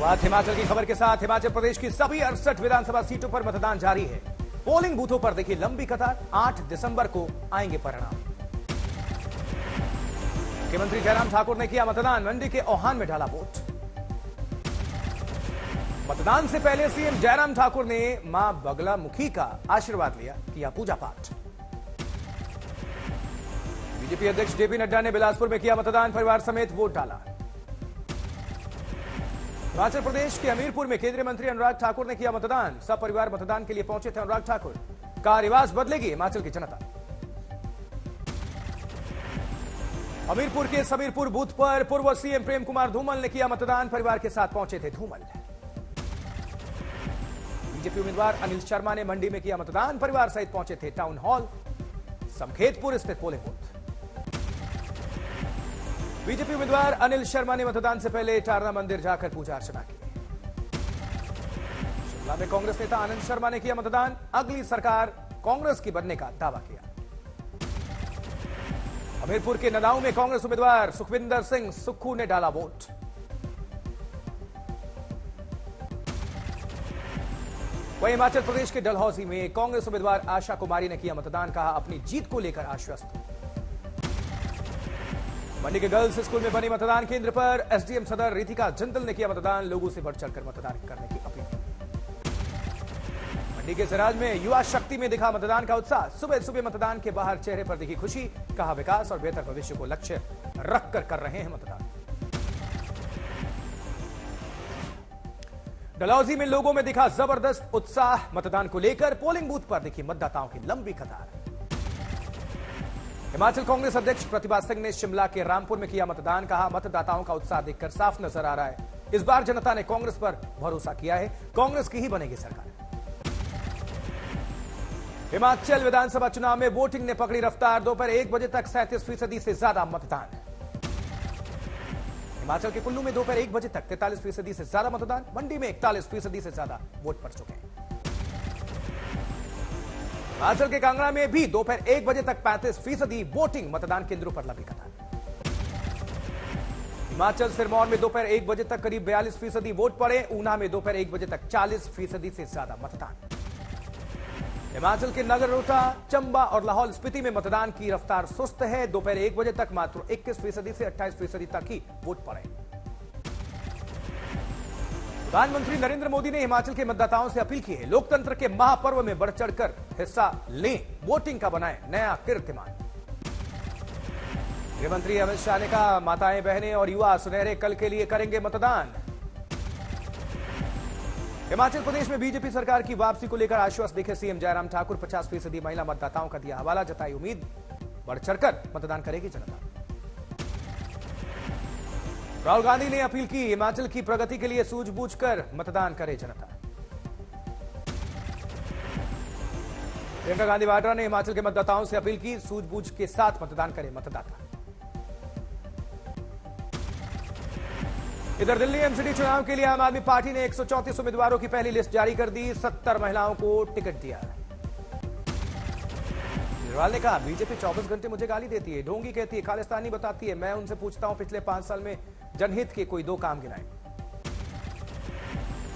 शुरुआत हिमाचल की खबर के साथ। हिमाचल प्रदेश की सभी 68 विधानसभा सीटों पर मतदान जारी है। पोलिंग बूथों पर देखी लंबी कतार। 8 दिसंबर को आएंगे परिणाम। मुख्यमंत्री जयराम ठाकुर ने किया मतदान। मंडी के ओहान में डाला वोट। मतदान से पहले सीएम जयराम ठाकुर ने मां बगलामुखी का आशीर्वाद लिया, किया पूजा पाठ। बीजेपी अध्यक्ष जेपी नड्डा ने बिलासपुर में किया मतदान। परिवार समेत वोट डाला। हिमाचल प्रदेश के हमीरपुर में केंद्रीय मंत्री अनुराग ठाकुर ने किया मतदान। सब परिवार मतदान के लिए पहुंचे थे। अनुराग ठाकुर का रिवाज बदलेगी हिमाचल की जनता। हमीरपुर के समीरपुर बूथ पर पूर्व सीएम प्रेम कुमार धूमल ने किया मतदान। परिवार के साथ पहुंचे थे धूमल। बीजेपी उम्मीदवार अनिल शर्मा ने मंडी में किया मतदान। परिवार सहित पहुंचे थे टाउन हॉल समखेतपुर स्थित पोलिंग बूथ। बीजेपी उम्मीदवार अनिल शर्मा ने मतदान से पहले टारना मंदिर जाकर पूजा अर्चना की। शिमला में कांग्रेस नेता आनंद शर्मा ने किया मतदान। अगली सरकार कांग्रेस की बनने का दावा किया। हमीरपुर के नदाऊ में कांग्रेस उम्मीदवार सुखविंदर सिंह सुक्खू ने डाला वोट। वहीं हिमाचल प्रदेश के डलहौजी में कांग्रेस उम्मीदवार आशा कुमारी ने किया मतदान। कहा अपनी जीत को लेकर आश्वस्त। मंडी के गर्ल्स स्कूल में बने मतदान केंद्र पर एसडीएम सदर रितिका जिंदल ने किया मतदान। लोगों से बढ़ चढ़कर मतदान करने की अपील। मंडी के सिराज में युवा शक्ति में दिखा मतदान का उत्साह। सुबह सुबह मतदान के बाहर चेहरे पर दिखी खुशी। कहा विकास और बेहतर भविष्य को लक्ष्य रखकर कर रहे हैं मतदान। डलहौजी में लोगों में दिखा जबरदस्त उत्साह मतदान को लेकर। पोलिंग बूथ पर दिखी मतदाताओं की लंबी कतार। हिमाचल कांग्रेस अध्यक्ष प्रतिभा सिंह ने शिमला के रामपुर में किया मतदान। कहा मतदाताओं का उत्साह देखकर साफ नजर आ रहा है इस बार जनता ने कांग्रेस पर भरोसा किया है। कांग्रेस की ही बनेगी सरकार। हिमाचल विधानसभा चुनाव में वोटिंग ने पकड़ी रफ्तार। दोपहर 1 बजे तक 37% से ज्यादा मतदान। हिमाचल के कुल्लू में दोपहर 1 बजे तक 43% से ज्यादा मतदान। मंडी में 41% से ज्यादा वोट पड़ चुके हैं। हिमाचल के कांगड़ा में भी दोपहर 1 बजे तक 35% वोटिंग। मतदान केंद्रों पर लंबी कतार। हिमाचल सिरमौर में दोपहर 1 बजे तक करीब 42% वोट पड़े। ऊना में दोपहर 1 बजे तक 40% से ज्यादा मतदान। हिमाचल के नगरोटा, चंबा और लाहौल स्पीति में मतदान की रफ्तार सुस्त है। दोपहर 1 बजे तक मात्र 21% से 28% तक ही वोट पड़े। प्रधानमंत्री नरेंद्र मोदी ने हिमाचल के मतदाताओं से अपील की है लोकतंत्र के महापर्व में बढ़ चढ़कर हिस्सा लें। वोटिंग का बनाएं नया कीर्तिमान। गृहमंत्री अमित शाह ने कहा माताएं बहनें और युवा सुनहरे कल के लिए करेंगे मतदान। हिमाचल प्रदेश में बीजेपी सरकार की वापसी को लेकर आश्वस्त दिखे सीएम जयराम ठाकुर। 50% महिला मतदाताओं का दिया हवाला। जताई उम्मीद बढ़ चढ़कर मतदान करेगी जनता। राहुल गांधी ने अपील की हिमाचल की प्रगति के लिए सूझबूझ कर मतदान करे जनता। प्रियंका गांधी वाड्रा ने हिमाचल के मतदाताओं से अपील की सूझबूझ के साथ मतदान करे मतदाता। इधर दिल्ली एमसीडी चुनाव के लिए आम आदमी पार्टी ने 134 उम्मीदवारों की पहली लिस्ट जारी कर दी। 70 महिलाओं को टिकट दिया। केजरीवाल ने कहा बीजेपी 24 घंटे मुझे गाली देती है, ढोंगी कहती है, खालिस्तानी बताती है। मैं उनसे पूछता हूं पिछले 5 साल में जनहित के कोई 2 काम गिनाए।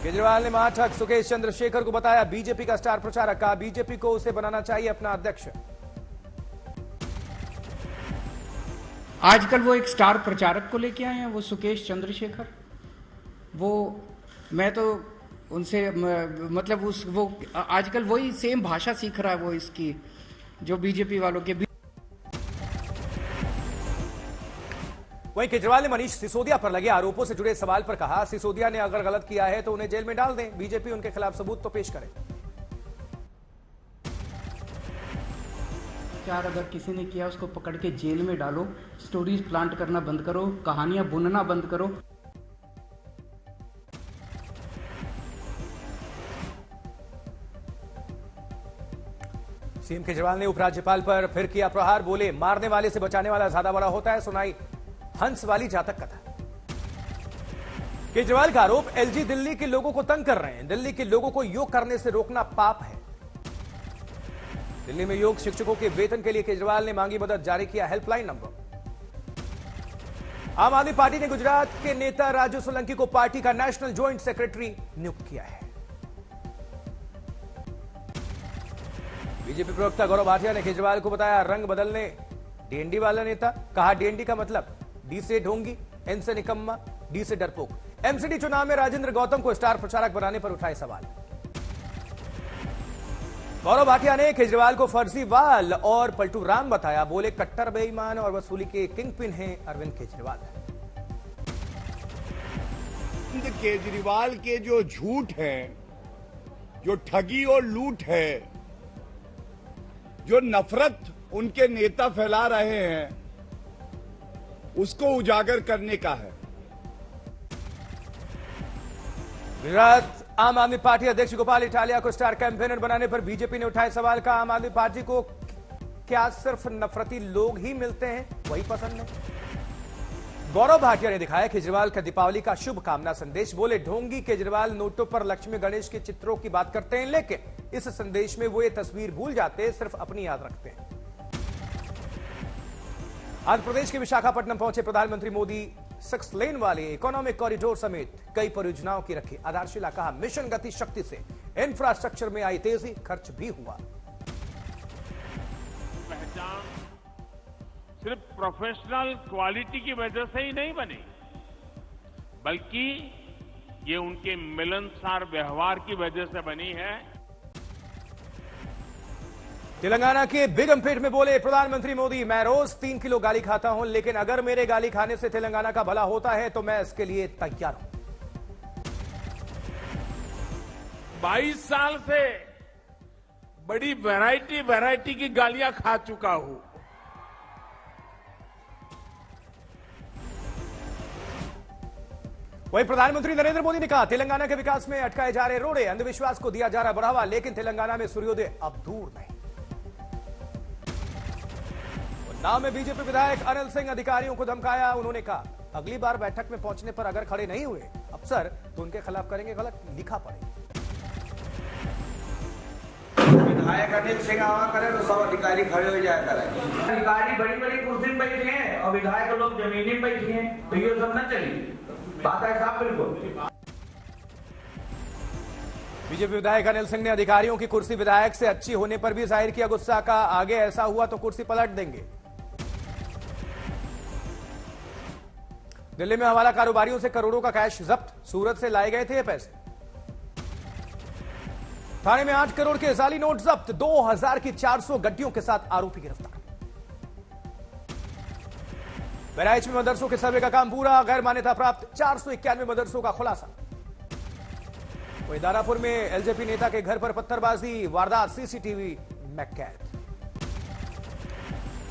केजरीवाल ने महाठग सुकेश चंद्रशेखर को बताया बीजेपी का स्टार प्रचारक। कहा बीजेपी को उसे बनाना चाहिए अपना अध्यक्ष। आजकल वो एक स्टार प्रचारक को लेके आए हैं, वो सुकेश चंद्रशेखर। वो मैं तो उनसे मतलब वो आजकल वही सेम भाषा सीख रहा है वो इसकी जो बीजेपी वालों के। वहीं केजरीवाल ने मनीष सिसोदिया पर लगे आरोपों से जुड़े सवाल पर कहा सिसोदिया ने अगर गलत किया है तो उन्हें जेल में डाल दें। बीजेपी उनके खिलाफ सबूत तो पेश करे। यार अगर किसी ने किया उसको पकड़ के जेल में डालो। स्टोरीज प्लांट करना बंद करो, कहानियां बुनना बंद करो। सीएम केजरीवाल ने उपराज्यपाल पर फिर किया प्रहार। बोले मारने वाले से बचाने वाला ज्यादा बड़ा होता है। सुनाई हंस वाली जातक कथा। केजरीवाल का आरोप एलजी दिल्ली के लोगों को तंग कर रहे हैं। दिल्ली के लोगों को योग करने से रोकना पाप है। दिल्ली में योग शिक्षकों के वेतन के लिए केजरीवाल ने मांगी मदद। जारी किया हेल्पलाइन नंबर। आम आदमी पार्टी ने गुजरात के नेता राजू सोलंकी को पार्टी का नेशनल ज्वाइंट सेक्रेटरी नियुक्त किया है। बीजेपी प्रवक्ता गौरव भाटिया ने केजरीवाल को बताया रंग बदलने डीएनडी वाला नेता। कहा डीएनडी का मतलब डी से ढोंगी, एन से निकम्मा, डी से डरपोक। एमसीडी चुनाव में राजेंद्र गौतम को स्टार प्रचारक बनाने पर उठाए सवाल। गौरव भाटिया ने केजरीवाल को फर्जीवाल और पलटू राम बताया। बोले कट्टर बेईमान और वसूली के किंगपिन हैं अरविंद केजरीवाल। केजरीवाल के जो झूठ है, जो ठगी और लूट है, जो नफरत उनके नेता फैला रहे हैं, उसको उजागर करने का है। गुजरात आम आदमी पार्टी अध्यक्ष गोपाल इटालिया को स्टार कैंपेनर बनाने पर बीजेपी ने उठाए सवाल। का आम आदमी पार्टी को क्या सिर्फ नफरती लोग ही मिलते हैं, वही पसंद है? गौरव भाटिया ने दिखाया केजरीवाल का दीपावली का शुभकामना संदेश। बोले ढोंगी केजरीवाल नोटों पर लक्ष्मी गणेश के चित्रों की बात करते हैं, लेकिन इस संदेश में वो ये तस्वीर भूल जाते हैं, सिर्फ अपनी याद रखते हैं। आंध्र प्रदेश के विशाखापट्टनम पहुंचे प्रधानमंत्री मोदी 6 लेन वाले इकोनॉमिक कॉरिडोर समेत कई परियोजनाओं की रखी आधारशिला। कहा मिशन गति शक्ति से इंफ्रास्ट्रक्चर में आई तेजी, खर्च भी हुआ। पहचान सिर्फ प्रोफेशनल क्वालिटी की वजह से ही नहीं बनी, बल्कि ये उनके मिलनसार व्यवहार की वजह से बनी है। तेलंगाना के बेगमपेट में बोले प्रधानमंत्री मोदी, मैं रोज 3 किलो गाली खाता हूं, लेकिन अगर मेरे गाली खाने से तेलंगाना का भला होता है तो मैं इसके लिए तैयार हूं। 22 साल से बड़ी वैरायटी की गालियां खा चुका हूं। वहीं प्रधानमंत्री नरेंद्र मोदी ने कहा तेलंगाना के विकास में अटकाए जा रहे रोड़े, अंधविश्वास को दिया जा रहा बढ़ावा, लेकिन तेलंगाना में सूर्योदय अब दूर नहीं। उन्नाव में बीजेपी विधायक अनिल सिंह अधिकारियों को धमकाया। उन्होंने कहा अगली बार बैठक में पहुंचने पर अगर खड़े नहीं हुए अफसर तो उनके खिलाफ करेंगे गलत, लिखा पड़ेगा। विधायक अनिल सिंह आवा करे तो सब अधिकारी खड़े हो जाया करें। अधिकारी बड़ी बड़ी कुर्सी में बैठे हैं और विधायक लोग जमीनी में बैठे हैं, तो ये सब न चलेगी। बात है साहब बिल्कुल। बीजेपी विधायक अनिल सिंह ने अधिकारियों की कुर्सी विधायक से अच्छी होने पर भी जाहिर किया गुस्सा। का आगे ऐसा हुआ तो कुर्सी पलट देंगे। दिल्ली में हवाला कारोबारियों से करोड़ों का कैश जब्त, सूरत से लाए गए थे ये पैसे। थाने में 8 करोड़ के जाली नोट जब्त, 2000 की 400 गड्डियों के साथ आरोपी गिरफ्तार। बहराइच में मदरसों के सर्वे का काम पूरा, गैर मान्यता प्राप्त 491 मदरसों का खुलासा। वहीं दानापुर में एलजेपी नेता के घर पर पत्थरबाजी वारदात, सीसीटीवी में कैद।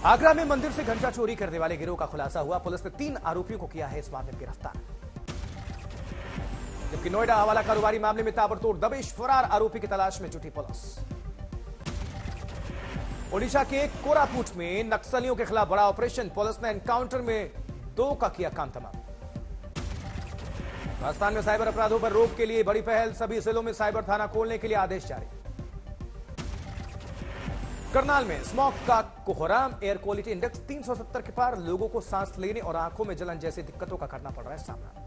आगरा में मंदिर से घंटा चोरी करने वाले गिरोह का खुलासा हुआ। पुलिस ने 3 आरोपियों को किया है इस मामले में गिरफ्तार। जबकि नोएडा हवाला कारोबारी मामले में ताबड़तोड़ दबिश, फरार आरोपी की तलाश में जुटी पुलिस। ओडिशा के कोरापुट में नक्सलियों के खिलाफ बड़ा ऑपरेशन, पुलिस ने एनकाउंटर में 2 का किया काम तमाम। राजस्थान में साइबर अपराधों पर रोक के लिए बड़ी पहल, सभी जिलों में साइबर थाना खोलने के लिए आदेश जारी। करनाल में स्मॉग का कोहराम, एयर क्वालिटी इंडेक्स 370 के पार, लोगों को सांस लेने और आंखों में जलन जैसी दिक्कतों का करना पड़ रहा है सामना।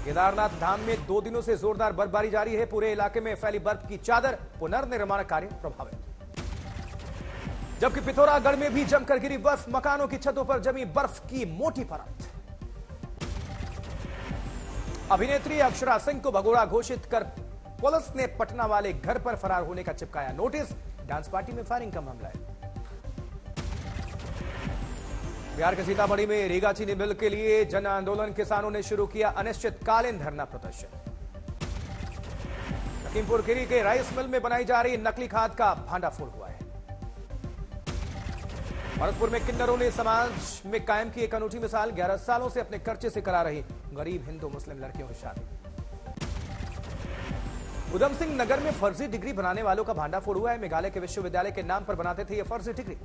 केदारनाथ धाम में 2 दिनों से जोरदार बर्फबारी जारी है, पूरे इलाके में फैली बर्फ की चादर, पुनर्निर्माण कार्य प्रभावित। जबकि पिथौरागढ़ में भी जमकर गिरी बर्फ, मकानों की छतों पर जमी बर्फ की मोटी परत। अभिनेत्री अक्षरा सिंह को भगोड़ा घोषित कर पुलिस ने पटना वाले घर पर फरार होने का चिपकाया नोटिस, डांस पार्टी में फायरिंग का मामला है। बिहार के सीतामढ़ी में रीगा चीनी मिल के लिए जन आंदोलन, किसानों ने शुरू किया अनिश्चितकालीन धरना प्रदर्शन। लखीमपुर खीरी के राइस मिल में बनाई जा रही नकली खाद का भांडाफोड़ हुआ है। भरतपुर में किन्नरों ने समाज में कायम की एक अनूठी मिसाल, 11 सालों से अपने खर्चे से करा रही गरीब हिंदू मुस्लिम लड़कियों की शादी। उधम सिंह नगर में फर्जी डिग्री बनाने वालों का भांडाफोड़ हुआ है। मेघालय के विश्वविद्यालय के नाम पर बनाते थे ये फर्जी डिग्री।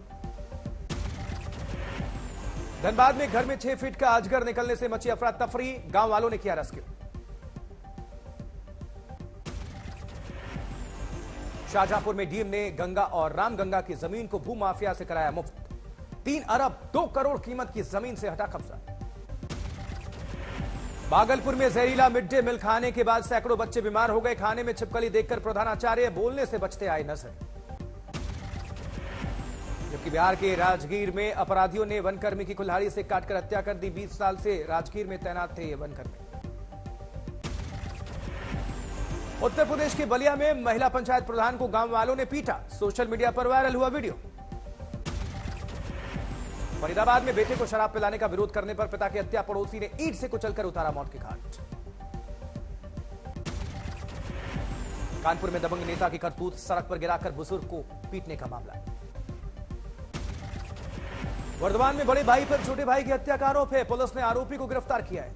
धनबाद में घर में 6 फीट का अजगर निकलने से मची अफरा तफरी, गांव वालों ने किया रेस्क्यू। शाहजहांपुर में डीएम ने गंगा और रामगंगा की जमीन को भूमाफिया से कराया मुफ्त। 3 अरब 2 करोड़ कीमत की जमीन से हटा कब्जा। भागलपुर में जहरीला मिड डे मील खाने के बाद सैकड़ों बच्चे बीमार हो गए। खाने में छिपकली देखकर प्रधानाचार्य बोलने से बचते आए नजर। जबकि बिहार के राजगीर में अपराधियों ने वनकर्मी की कुल्हाड़ी से काटकर हत्या कर दी। 20 साल से राजगीर में तैनात थे ये वनकर्मी। उत्तर प्रदेश के बलिया में महिला पंचायत प्रधान को गांव वालों ने पीटा। सोशल मीडिया पर वायरल हुआ वीडियो। फरीदाबाद में बेटे को शराब पिलाने का विरोध करने पर पिता की हत्या, पड़ोसी ने ईंट से कुचलकर उतारा मौत के घाट। कानपुर में दबंग नेता की करतूत, सड़क पर गिराकर बुजुर्ग को पीटने का मामला। वर्धमान में बड़े भाई पर छोटे भाई की हत्या का आरोप है। पुलिस ने आरोपी को गिरफ्तार किया है।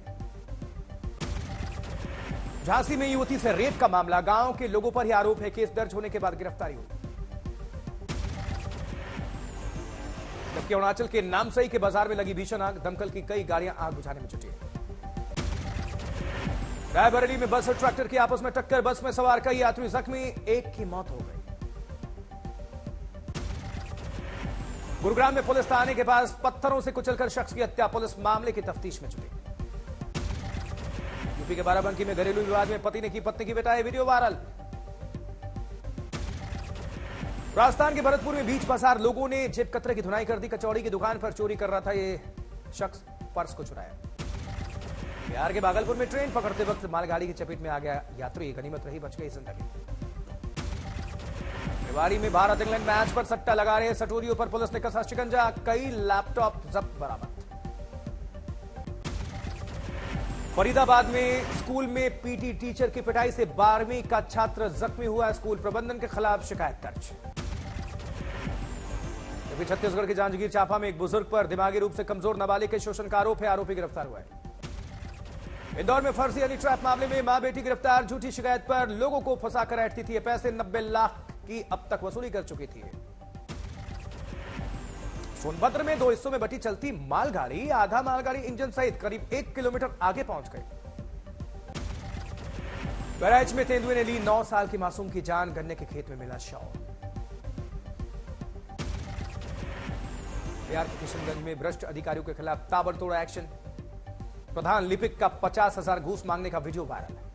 झांसी में युवती से रेप का मामला, गांव के लोगों पर ही आरोप है। केस दर्ज होने के बाद गिरफ्तारी हुई। जबकि अरुणाचल के नामसई के बाजार में लगी भीषण आग, दमकल की कई गाड़ियां आग बुझाने में जुटी। रायबरेली में बस और ट्रैक्टर की आपस में टक्कर, बस में सवार कई यात्री जख्मी, एक की मौत हो गई। गुरुग्राम में पुलिस थाने के पास पत्थरों से कुचलकर शख्स की हत्या, पुलिस मामले की तफ्तीश में जुटी। यूपी के बाराबंकी में घरेलू विवाद में पति ने की पत्नी की पिटाई, वीडियो वायरल। राजस्थान के भरतपुर में बीच बाजार लोगों ने जेब कतरे की धुनाई कर दी। कचौड़ी की दुकान पर चोरी कर रहा था ये शख्स, पर्स को चुराया। बिहार के भागलपुर में ट्रेन पकड़ते वक्त मालगाड़ी की चपेट में आ गया यात्री, गनीमत रही बच गई जिंदगी। रेवाड़ी में भारत इंग्लैंड मैच पर सट्टा लगा रहे सटोरियों पर पुलिस ने कसा शिकंजा, कई लैपटॉप जब्त बरामद। फरीदाबाद में स्कूल में पीटी टीचर की पिटाई से 12वीं का छात्र जख्मी हुआ, स्कूल प्रबंधन के खिलाफ शिकायत दर्ज। जबकि छत्तीसगढ़ के जांजगीर चांपा में एक बुजुर्ग पर दिमागी रूप से कमजोर नाबालिग के शोषण का आरोप है, आरोपी गिरफ्तार हुआ है। इंदौर में फर्जी हनी ट्रैप मामले में मां बेटी गिरफ्तार, झूठी शिकायत पर लोगों को फंसाकर ऐंठती थी। पैसे 90 लाख की अब तक वसूली कर चुकी थी। सोनभद्र में 2 हिस्सों में बटी चलती मालगाड़ी, आधा मालगाड़ी इंजन सहित करीब 1 किलोमीटर आगे पहुंच गई। बहराइच में तेंदुए ने ली 9 साल की मासूम की जान, गन्ने के खेत में मिला शव। बिहार के किशनगंज में भ्रष्ट अधिकारियों के खिलाफ ताबड़तोड़ एक्शन, प्रधान लिपिक का 50,000 घूस मांगने का वीडियो वायरल है।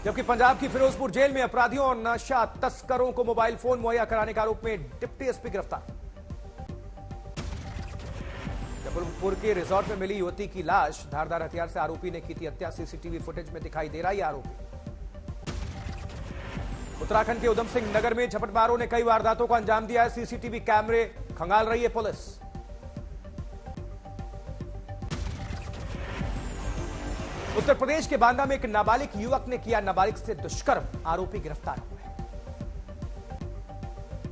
जबकि पंजाब की फिरोजपुर जेल में अपराधियों और नशा तस्करों को मोबाइल फोन मुहैया कराने के आरोप में डिप्टी एसपी गिरफ्तार। जबलपुर के रिजॉर्ट में मिली युवती की लाश, धारदार हथियार से आरोपी ने की थी हत्या, सीसीटीवी फुटेज में दिखाई दे रहा है आरोपी। उत्तराखंड के उधम सिंह नगर में झपटमारों ने कई वारदातों को अंजाम दिया है, सीसीटीवी कैमरे खंगाल रही है पुलिस। उत्तर प्रदेश के बांदा में एक नाबालिग युवक ने किया नाबालिग से दुष्कर्म, आरोपी गिरफ्तार हुआ।